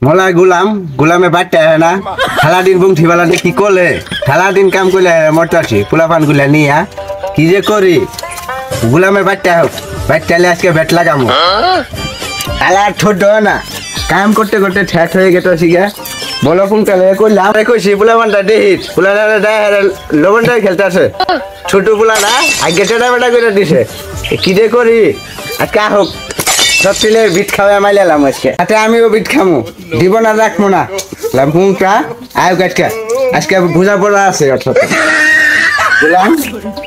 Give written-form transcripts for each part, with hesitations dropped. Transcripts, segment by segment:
মোলা গুলামে বাটতে হয় না সারাদিন বুংঠি বেলাতে কি করলে সারাদিন কাম করলে মরতাছি পোলাপান গুলা নিয়া কি যে করি গুলামে বাটতে হোক বাটতে আজকে বেট লাগামো আলার ঠোঁট না কাম করতে করতে ঠ্যাট হয়ে গেছে শিখা বলো কোন কালে করলাম কইছি পোলাপানটা দেহিস পোলাটা লবণটাই খেলতে আছে ছোট পোলাটা আগে টেটা বেটা করে দিছে কি যে করি আজকে হোক সব ছেলে বিট খাওয়া মাইলাম আজকে হাতে আমিও বিট খামু দিব না রাখবো না লামপুংটা আয়ো আজকে আজকে ভুজা পড়া আছে অর্থাৎ বললাম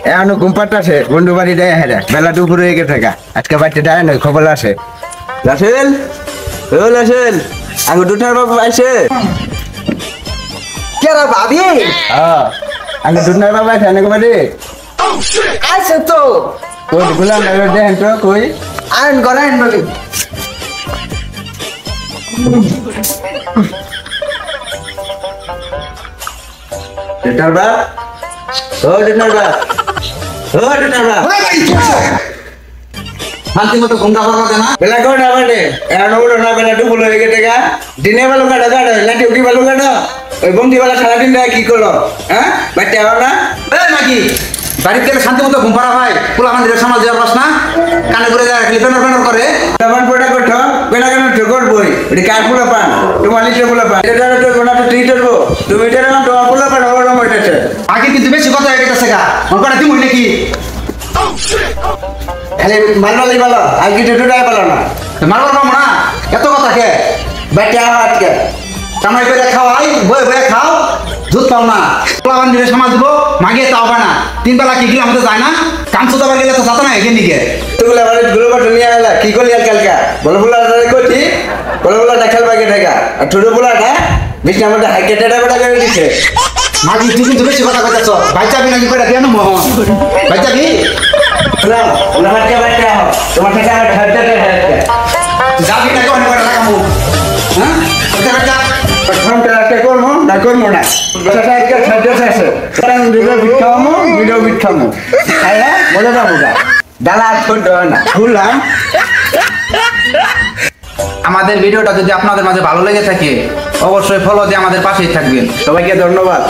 এখনো ঘুম পাড়তাছে বন্ধু বাড়ি দেয় হেরা বেলা দুপুর হয়ে গেছে আজকে বাড়িতে দেয় না খবর আছে রাসেল ও রাসেল আগে দুটার বাবু আছে কেরা ভাবি হ্যাঁ আগে দুটার বাবু আছে অনেক বাড়ি আছে তো কই গুলাম দেখেন তো কই আইন করেন বলি দুটার বাপ ও দুটার বাপ ও দুটার বাপ শান্তি মতো ঘুমটা পারবা না বেলা কোন আমারে এখন ওড়ো না বেলা দুপুর হয়ে গেছে দিনে বেলা কাটা লাঠি উঠি বেলা কাটা ওই বন্ধি বেলা সারাদিন কি করলো হ্যাঁ বাচ্চা হবে না নাকি বাড়িতে গেলে শান্তি মতো ঘুম পাড়া ভাই পোলা মানুষের সমাজ দেওয়ার পাস না কানে করে যায় খালি পেনর পেনর করে তখন পোটা করছো বেলা কেন ঠোকর বই ওটি কার ফুলা পান তোমার লিটার ফুলা পান এটা তো গোনা তো তুই ধরবো তুমি এটা না তোমার ফুলা পান ওর নাম ওইটাছে আগে কিন্তু বেশি কথা হয়ে গেছে গা মন করে তুমি নাকি খালি মালমালি বলো আর কিছু টুটাই বলো না মারবার পাবো না এত কথা কে বাচ্চা আজকে কামাই করে খাওয়াই বয়ে বয়ে খাও দুধ পাও না পোলা বান্ধবীর সমাজ দিব মাগিয়ে তাও পায় না 3 বেলা কি গেলে আমাদের যায় না কাম চোদাবার গেলে তো যাতো না এখান দিকে তুগুলা বাড়ি গুলো বাটো নিয়ে আলা কি করলি আর কালকা বলো ফুলা কইছি বলো ফুলা দেখাল বাগে ঢাকা আর ছোট ফুলাটা বিছনা মধ্যে হাইকে টেটা বেটা করে দিছে মাগি তুই কিন্তু বেশি কথা কইতাছ ভাই চাবি নাকি কইরা কেন মোহন ভাই চাবি ফুলাম ওলা বাচ্চা বাচ্চা তোমার থেকে আর ঠাট্টা ঠাট্টা যাবি না কোন করে লাগামু হ্যাঁ বাচ্চা প্রথমটা একটা করবো না করবো না বাচ্চাটা একটা ঠাট্টা আছে কারণ ভিডিও বিঠামো তাই না বলে যাবো গা ডালা ছোট না ফুলাম আমাদের ভিডিওটা যদি আপনাদের মাঝে ভালো লেগে থাকে অবশ্যই ফলো দিয়ে আমাদের পাশেই থাকবেন সবাইকে ধন্যবাদ।